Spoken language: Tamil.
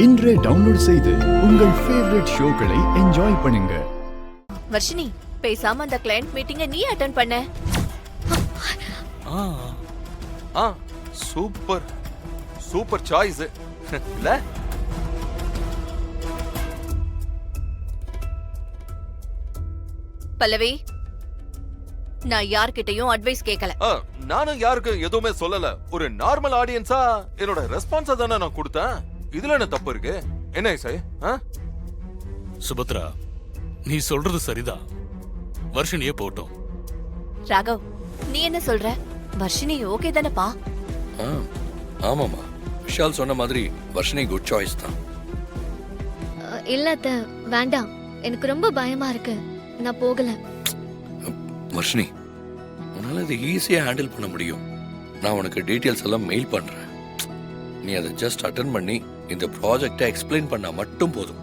இன்றே டவுன்லோட் செய்து உங்கள் ஃபேவரட் ஷோக்களை என்ஜாய் பண்ணுங்க. வர்ஷினி, பேசாம அந்த கிளையண்ட் மீட்டிங்கை நீ அட்டெண்ட் பண்ண. சூப்பர் சூப்பர் சாய்ஸ் இல்ல? பல்லவி, நான் யார்கிட்டயும் அட்வைஸ் கேட்கல. நானும் யாருக்கும் எதுவுமே சொல்லல. ஒரு நார்மல் ஆடியன்ஸா என்னோட ரெஸ்பான்ஸ தானே நான் கொடுத்தேன். இதுல என்ன தப்பு இருக்கு? என்ன இசை? சுபத்ரா, நீ சொல்றது சரிதான். வர்ஷினியே போட்டோம். ராகவ், நீ என்ன சொல்ற? வர்ஷினி ஓகே தானப்பா? ஆமாமா, விஷால் சொன்ன மாதிரி வர்ஷினி குட் சாய்ஸ் தான். இல்ல அத்த, வேண்டாம். எனக்கு ரொம்ப பயமா இருக்கு. நான் போகல. வர்ஷினி, உன்னால இதை ஈஸியா ஹேண்டில் பண்ண முடியும். நான் உனக்கு டீடைல்ஸ் எல்லாம் மெயில் பண்றேன். நீ அதை ஜஸ்ட் அட்டெண்ட் பண்ணி இந்த ப்ராஜெக்டை எக்ஸ்பிளைன் பண்ணா மட்டும் போதும்.